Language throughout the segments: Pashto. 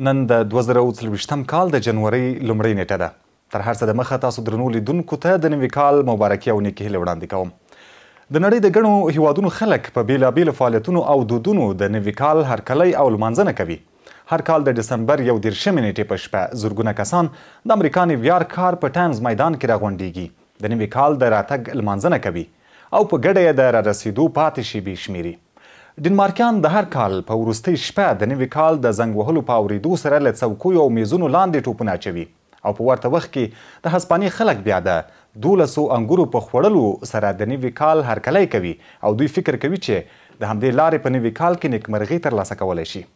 نن د 2024 کال د جنوري لومړۍ نیټه ده. تر هر څه د مخه تاسو درنو لیدونکو ته د نوي کال مبارکي او نیکې هیلې وړاندې کوم. د نړۍ د ګڼو هیوادونو خلک په بیلابیلو فعالیتونو او دودونو د نوي کال هرکلی او لمانځنه کوي. هر کال د ډسمبر 11 نیټې په شپه زرګونه کسان د امریکا نیویارک ښار په ټایمز میدان کې راغونډیږي، د نوي کال د راتګ لمانځنه کوي او په ګډه یې د رارسېدو پاتې شیبې شمیري. ډنمارکیان د هر کال په وروستۍ شپه د نوي کال د زنګ وهلو په اورېدو سره له څوکیو او میزونو لاندې ټوپونه اچوي او په ورته وخت کې د هسپانیې خلک بیا د 12 انګورو په خوړلو سره د نوي کال هرکلی کوي او دوی فکر کوي چې د همدې لارې په نوي کال کې نیکمرغي ترلاسه کولی شي.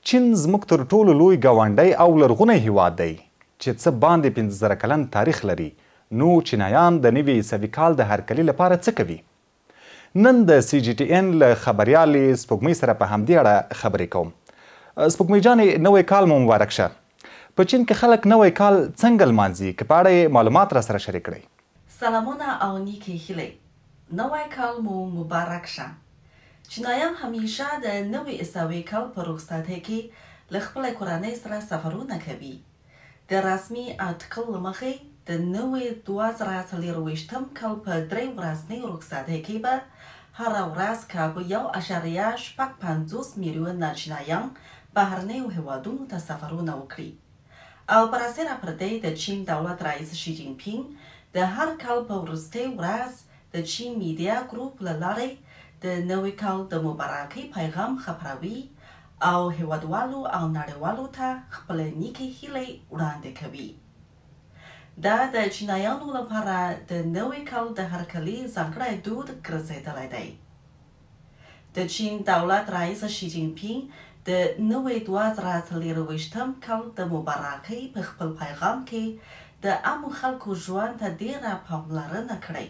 چین زموږ تر ټولو لوی ګاونډی او لرغونی هیواد دی چې څه باندې 15,000 کلن تاریخ لري. نو چینایان د نوي عیسوي کال د هرکلي لپاره څه کوي؟ نن د CGTN له خبریالې سپوږمۍ سره په همدې اړه خبرې کوم. سپوږمۍ جانې، نوی کال مو مبارک شه. په چین کې خلک نوی کال څنګه لمانځي؟ که په اړه یې معلومات را سره شریک کړئ. سلامونه او نیکې هیلې. نوی کال مو مبارک شه. چینایان همیشه د نوي عیسوي کال په رخصتۍ کې له خپلې کورنۍ سره سفرونه کوي. د رسمي اټکل له مخې د نوي 2024 کال په 3 ورځنۍ رخصتۍ کې به هره ورځ که په 1.55 میلیونه چینایان بهرنیو هیوادونو ته سفرونه وکړي او پر اساس پر دې د چین دولت رئیس شي جین پینګ د هر کال په وروستۍ ورځ د چین میډیا ګروپ له لارې د نوي کال د مبارکۍ پیغام خپروي او هیوادوالو او نړیوالو ته خپلې نیکې هیلې وړاندې کوي. دا د چینایانو لپاره د نوي کال د هرکلي ځانګړی دود ګرځېدلی دی. د چین دولت رئیس شي جین پینګ د نوي 2024 کال د مبارکۍ په خپل پیغام کې د عامو خلکو ژوند ته ډېره پاملرنه کړې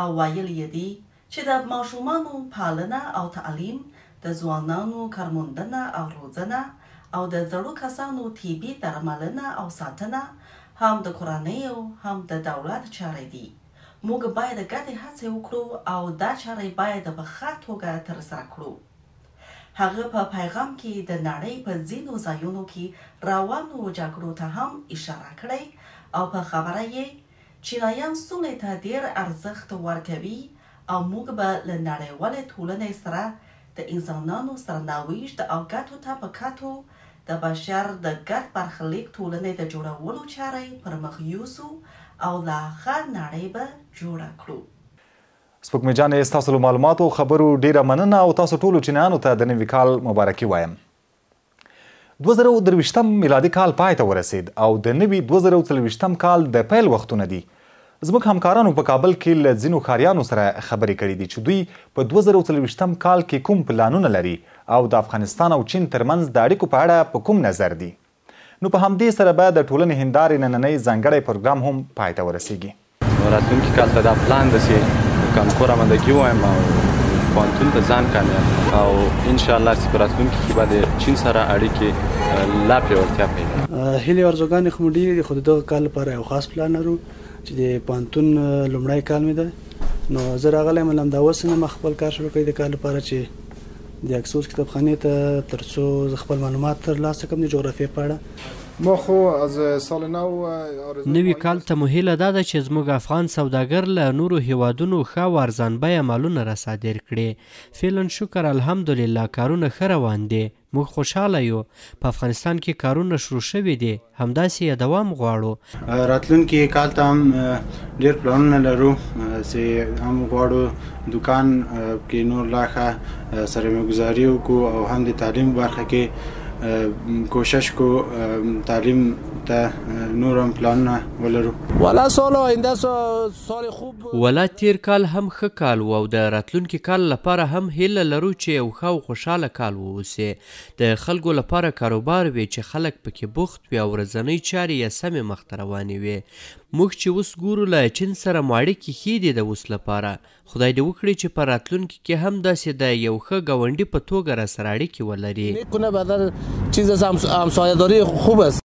او ویلي یې دي چې د ماشومانو پالنه او تعلیم، د ځوانانو کارموندنه او روزنه او د زړو کسانو طبي درملنه او ساتنه هم د کورنیو هم د دولت چارې دي. موږ باید ګډې هڅې وکړو او دا چارې باید په ښه توګه ترسره کړو. هغه په پیغام کې د نړۍ په ځینو ځایونو کې روانو جګړو ته هم اشاره کړې او په خبره یې چینایان سولې ته ډېر ارزښت ورکوي او موږ به له نړیوالې ټولنې سره د انسانانو سرنوشت او ګټو ته په کتو د بشر د ګډ برخلیک ټولنې د جوړولو چارې پر مخ یوسو او لا ښه نړۍ به جوړه کړو. سپوږمۍ جانې، ستاسو له معلوماتو خبرو ډیره مننه او تاسو ټولو چینایانو ته د نوي کال مبارکي وایم. 2023 میلادي کال پای ته ورسید او د نوي 2024 کال د پیل وختونه دي. زموږ همکارانو په کابل کې له ځینو ښاریانو سره خبرې کړي دي چې دوی په 2024 کال کې کوم پلانونه لري او د افغانستان او چین ترمنځ د اړیکو په اړه په کوم نظر دي. نو په همدې سره به د ټولنې هندارې نننۍ ځانګړی پروګرام هم پای ته ورسیږي. راتلونکي کال ته دا پلان ده چې کانکور امادګي ووایم او پوهنتون ته ځان کامیاب او انشاءالله چې په راتلونکي کې به د چین سره اړیکې لا پیاوړتیا پیدا. هیلې ارزوګانې خو مو ډېرې دي خو د دغه کال لپاره یو خاص پلان لرو چې د پوهنتون لومړی کال مې ده. نو زه راغلی یم همدا اوس نه خپل کار شروع کړی د کال لپاره چې د اکسوس کتابخانې ته تر څو زه خپل معلومات ترلاسه کړم د جغرافیې په اړه. ما خو از سال نو نوي کال ته مو هیله دا ده چې زموږ افغان سوداګر له نورو هیوادونو ښه او ارزان بیه مالونه راصادر کړي. فعلا شکر الحمدلله کارونه ښه روان دي. موږ خوشحاله یو. په افغانستان کې کارونه شروع شوي دي، همداسې یې دوام غواړو. راتلونکي کال ته هم ډېر پلانونه لرو چې هم غواړو دوکان کې نور لا ښه سرمایه‌ګذاري وکړو او هم د تعلیم برخه کې کوشش کو تعلیم ته نور هم پلانونه ولرو. ولا سال آینده سال خوب ولا تیر کال هم ښه کال و او د راتلونکي کال لپاره هم هیله لرو چې یو ښه او خوشحاله کال واوسي. د خلکو لپاره کاروبار وي چې خلک پکې بوخت وي او ورځنۍ چارې یې سمې مخته روانې وي. موږ چې اوس ګورو له چین سره مو اړیکې ښې دي د اوس لپاره. خدای دې وکړي چې په راتلونکي کې هم داسې د یو ښه ګاونډي په توګه راسره اړیکې ولري. میکنه بدل چیز همسایه‌داری خوب است.